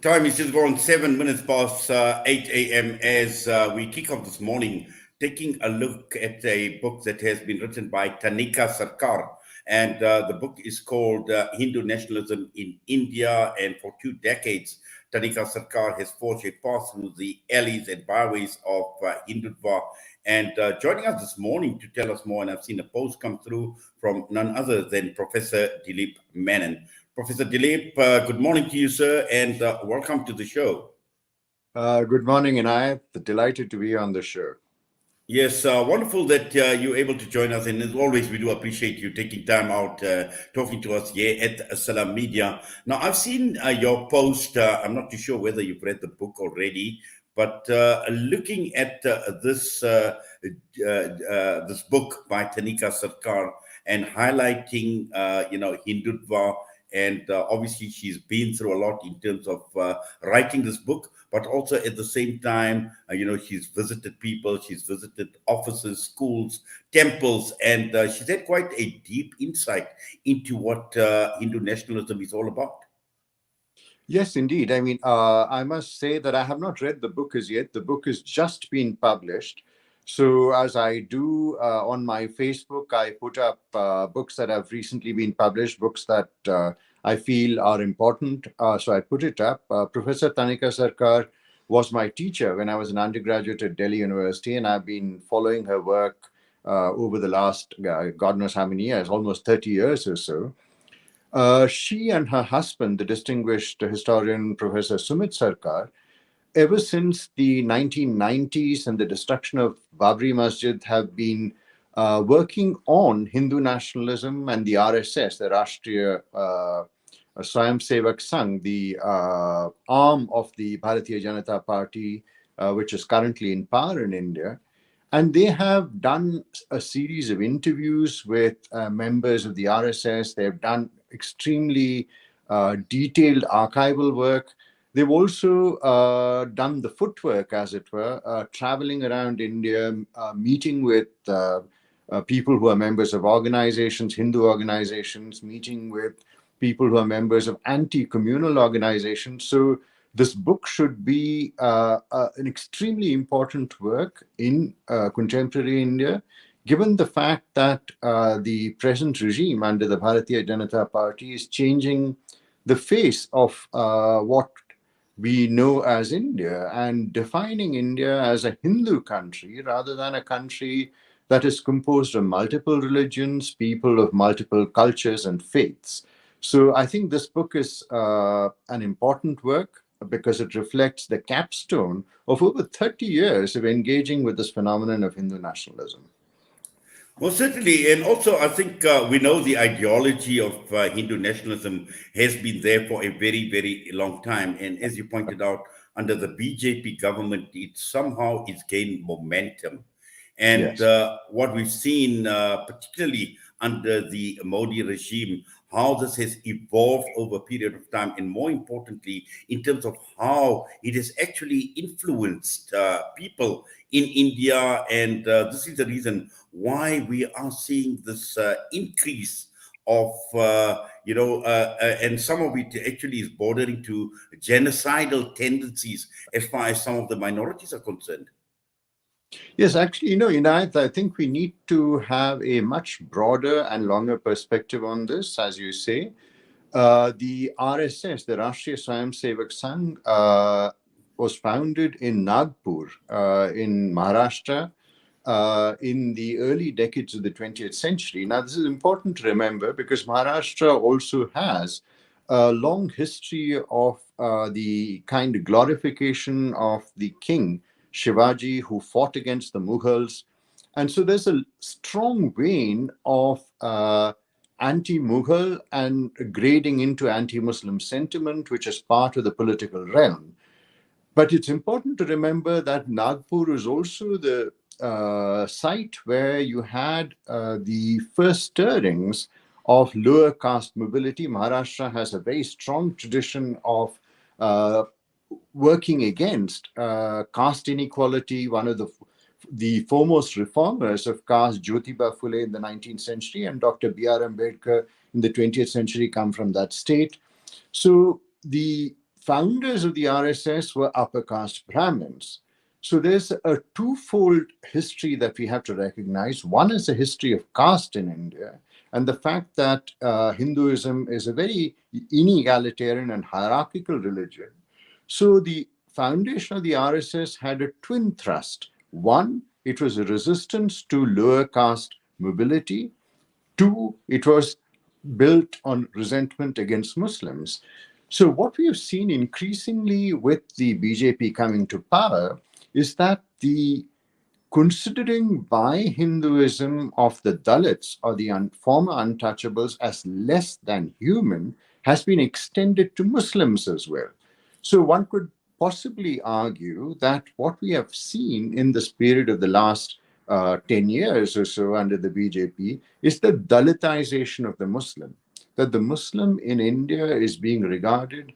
Time is just gone 7 minutes past 8 a.m. as we kick off this morning, taking a look at a book that has been written by Tanika Sarkar. And the book is called Hindu Nationalism in India. And for 2 decades, Tanika Sarkar has forged a path through the alleys and byways of Hindutva. And joining us this morning to tell us more, and I've seen a post come through from none other than Professor Dilip Menon. Professor Dilip, good morning to you, sir, and welcome to the show. Good morning, and I'm delighted to be on the show. Yes, wonderful that you're able to join us. And as always, we do appreciate you taking time out talking to us here at Salam Media. Now, I've seen your post. I'm not too sure whether you've read the book already, but looking at this book by Tanika Sarkar and highlighting, Hindutva, and obviously she's been through a lot in terms of writing this book, but also at the same time, she's visited people, she's visited offices, schools, temples, and she's had quite a deep insight into what Hindu nationalism is all about. Yes, indeed. I mean, I must say that I have not read the book as yet. The book has just been published. So as I do on my Facebook, I put up books that have recently been published, books that I feel are important. So I put it up. Professor Tanika Sarkar was my teacher when I was an undergraduate at Delhi University, and I've been following her work over the last, God knows how many years, almost 30 years or so. She and her husband, the distinguished historian Professor Sumit Sarkar, ever since the 1990s and the destruction of Babri Masjid, have been working on Hindu nationalism and the RSS, the Rashtriya Swayamsevak Sangh, the arm of the Bharatiya Janata Party, which is currently in power in India. And they have done a series of interviews with members of the RSS. They've done extremely detailed archival work. They've also done the footwork, as it were, traveling around India, meeting with people who are members of organizations, Hindu organizations, meeting with people who are members of anti-communal organizations. So this book should be an extremely important work in contemporary India, given the fact that the present regime under the Bharatiya Janata Party is changing the face of what we know as India and defining India as a Hindu country rather than a country that is composed of multiple religions, people of multiple cultures and faiths. So I think this book is an important work because it reflects the capstone of over 30 years of engaging with this phenomenon of Hindu nationalism. Well, certainly. And also, I think we know the ideology of Hindu nationalism has been there for a very, very long time. And as you pointed out, under the BJP government, it somehow is gained momentum. And Yes. what we've seen, particularly under the Modi regime, how this has evolved over a period of time, and more importantly, in terms of how it has actually influenced people in India. And this is the reason why we are seeing this increase of, and some of it actually is bordering to genocidal tendencies as far as some of the minorities are concerned. Yes, actually, Inayat, I think we need to have a much broader and longer perspective on this, as you say. The RSS, the Rashtriya Swayamsevak Sangh, was founded in Nagpur, in Maharashtra, in the early decades of the 20th century. Now, this is important to remember because Maharashtra also has a long history of the kind of glorification of the king, Shivaji, who fought against the Mughals. And so there's a strong vein of anti-Mughal and grading into anti-Muslim sentiment, which is part of the political realm. But it's important to remember that Nagpur is also the site where you had the first stirrings of lower caste mobility. Maharashtra has a very strong tradition of working against caste inequality. One of the foremost reformers of caste, Jyotiba Phule, in the 19th century, and Dr. B.R. Ambedkar in the 20th century come from that state. So the founders of the RSS were upper caste Brahmins. So there's a twofold history that we have to recognize. One is a history of caste in India, and the fact that Hinduism is a very inegalitarian and hierarchical religion. So the foundation of the RSS had a twin thrust. One, it was a resistance to lower caste mobility. Two, it was built on resentment against Muslims. So, what we have seen increasingly with the BJP coming to power is that the considering by Hinduism of the Dalits or the former untouchables as less than human has been extended to Muslims as well. So one could possibly argue that what we have seen in this period of the last 10 years or so under the BJP is the Dalitization of the Muslim, that the Muslim in India is being regarded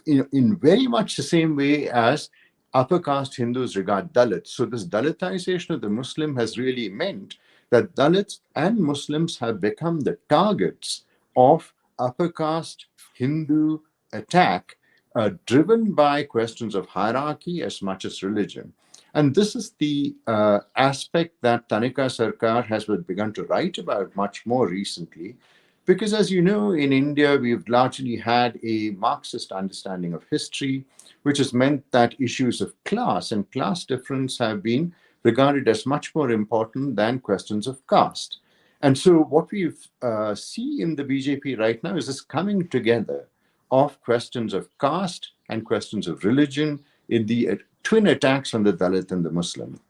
in very much the same way as upper caste Hindus regard Dalits. So this Dalitization of the Muslim has really meant that Dalits and Muslims have become the targets of upper caste Hindu attack, driven by questions of hierarchy as much as religion. And this is the aspect that Tanika Sarkar has begun to write about much more recently, because, as you know, in India, we've largely had a Marxist understanding of history, which has meant that issues of class and class difference have been regarded as much more important than questions of caste. And so, what we see in the BJP right now is this coming together of questions of caste and questions of religion in the twin attacks on the Dalit and the Muslim.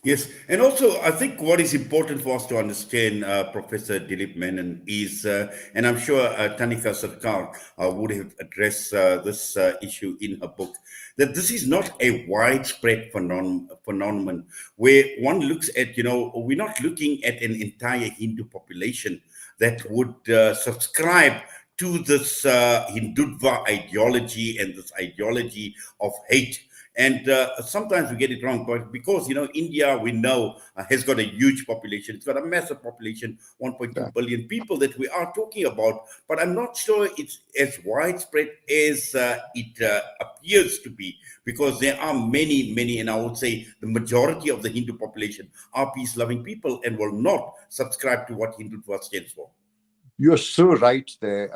Yes, and also I think what is important for us to understand, Professor Dilip Menon, is, and I'm sure Tanika Sarkar would have addressed this issue in her book, that this is not a widespread phenomenon where one looks at, we're not looking at an entire Hindu population that would subscribe to this Hindutva ideology and this ideology of hate. And sometimes we get it wrong, but because, India, we know, has got a huge population. It's got a massive population, 1.2 billion people that we are talking about. But I'm not sure it's as widespread as it appears to be, because there are many, and I would say the majority of the Hindu population are peace-loving people and will not subscribe to what Hindutva stands for. You're so right there.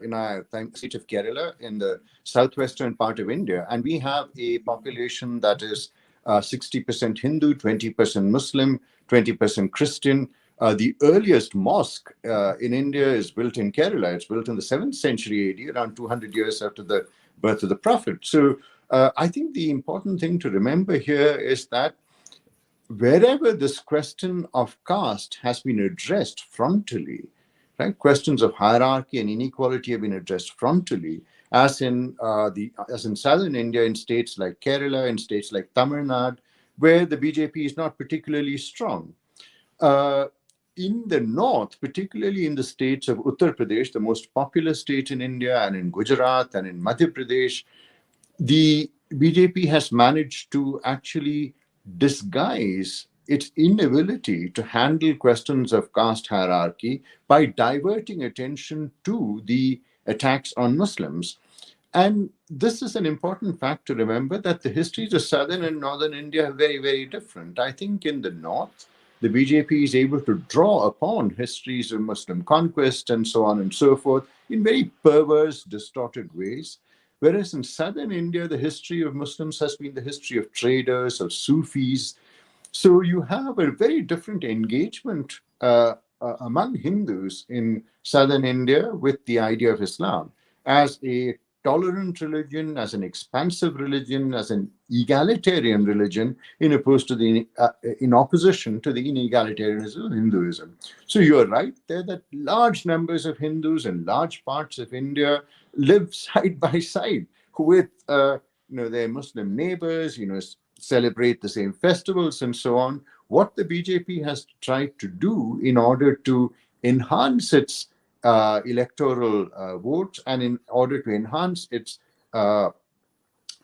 In our state of Kerala, in the southwestern part of India, and we have a population that is 60% Hindu, 20% Muslim, 20% Christian. The earliest mosque in India is built in Kerala. It's built in the 7th century AD, around 200 years after the birth of the Prophet. So I think the important thing to remember here is that wherever this question of caste has been addressed frontally, right, questions of hierarchy and inequality have been addressed frontally, as in southern India, in states like Kerala, in states like Tamil Nadu, where the BJP is not particularly strong. In the north, particularly in the states of Uttar Pradesh, the most populous state in India, and in Gujarat and in Madhya Pradesh, the BJP has managed to actually disguise its inability to handle questions of caste hierarchy by diverting attention to the attacks on Muslims. And this is an important fact to remember, that the histories of southern and northern India are very, very different. I think in the north, the BJP is able to draw upon histories of Muslim conquest and so on and so forth in very perverse, distorted ways. Whereas in southern India, the history of Muslims has been the history of traders, of Sufis. So you have a very different engagement among Hindus in southern India with the idea of Islam as a tolerant religion, as an expansive religion, as an egalitarian religion, in opposition to the inegalitarianism of Hinduism. So you're right there that large numbers of Hindus in large parts of India live side by side with their Muslim neighbors, celebrate the same festivals and so on. What the BJP has tried to do in order to enhance its electoral votes and in order to enhance its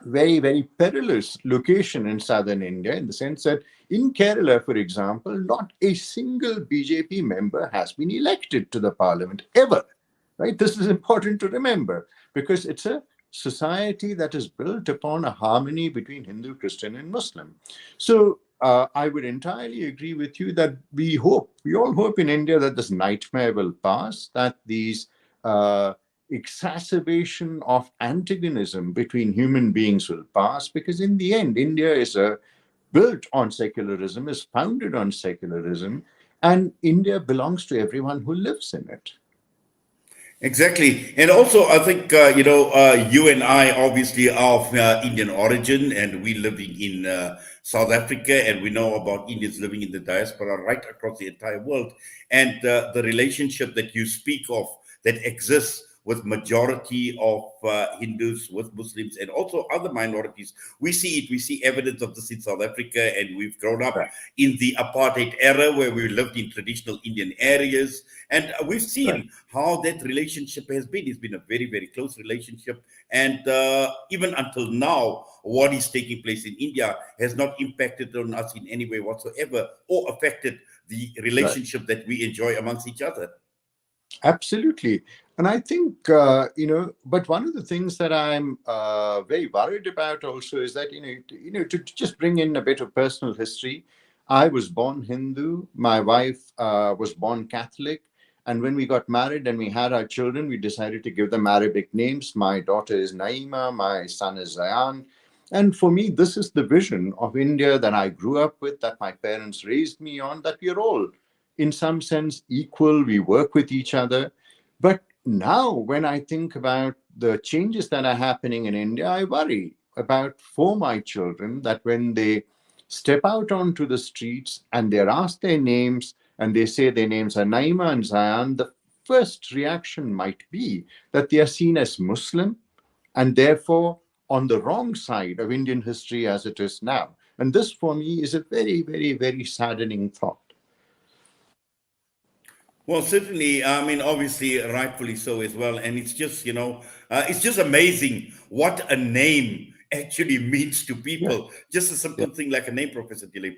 very, very perilous location in southern India, in the sense that in Kerala, for example, not a single BJP member has been elected to the parliament ever. Right? This is important to remember because it's a society that is built upon a harmony between Hindu, Christian, and Muslim. So I would entirely agree with you that we all hope in India that this nightmare will pass, that these exacerbation of antagonism between human beings will pass, because in the end, India is built on secularism, is founded on secularism, and India belongs to everyone who lives in it. Exactly. And also, I think, you and I obviously are of Indian origin, and we living in South Africa, and we know about Indians living in the diaspora right across the entire world. And the relationship that you speak of that exists with majority of Hindus, with Muslims, and also other minorities. We see it. We see evidence of this in South Africa, and we've grown up Right. in the apartheid era where we lived in traditional Indian areas. And we've Right. seen how that relationship has been. It's been a very, very close relationship. And even until now, what is taking place in India has not impacted on us in any way whatsoever or affected the Right. relationship that we enjoy amongst each other. Absolutely. And I think, but one of the things that I'm very worried about also is that, to just bring in a bit of personal history, I was born Hindu. My wife was born Catholic. And when we got married and we had our children, we decided to give them Arabic names. My daughter is Naima, my son is Zayan. And for me, this is the vision of India that I grew up with, that my parents raised me on, that we are all in some sense equal, we work with each other. But now, when I think about the changes that are happening in India, I worry about for my children that when they step out onto the streets and they're asked their names and they say their names are Naima and Zayan, the first reaction might be that they are seen as Muslim and therefore on the wrong side of Indian history as it is now. And this, for me, is a very, very, very saddening thought. Well, certainly, I mean, obviously, rightfully so as well. And it's just amazing what a name actually means to Yeah. people. Just a simple thing like a name, Professor Dilip.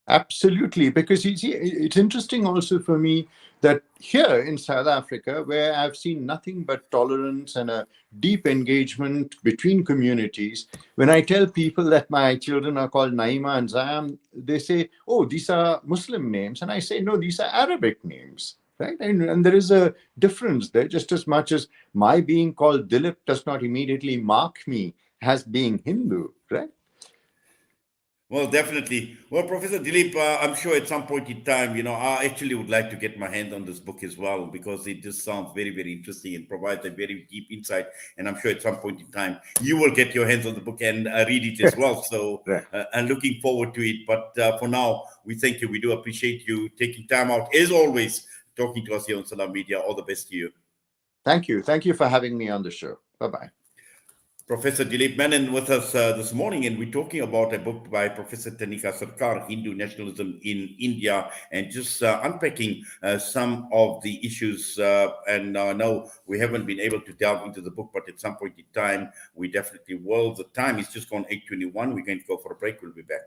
Absolutely, because you see, it's interesting also for me that here in South Africa, where I've seen nothing but tolerance and a deep engagement between communities, when I tell people that my children are called Naima and Zayam, they say, "Oh, these are Muslim names," and I say, "No, these are Arabic names." Right, and there is a difference there, just as much as my being called Dilip does not immediately mark me as being Hindu, right? Well, definitely. Well, Professor Dilip, I'm sure at some point in time, I actually would like to get my hands on this book as well because it just sounds very, very interesting and provides a very deep insight. And I'm sure at some point in time you will get your hands on the book and read it as well. So Right. I'm looking forward to it. But for now, we thank you. We do appreciate you taking time out, as always, talking to us here on Salam Media. All the best to you. Thank you. Thank you for having me on the show. Bye bye. Professor Dilip Menon with us this morning, and we're talking about a book by Professor Tanika Sarkar, Hindu Nationalism in India, and just unpacking some of the issues. And I know we haven't been able to delve into the book, but at some point in time, we definitely will. The time is just gone 8:21. We're going to go for a break. We'll be back.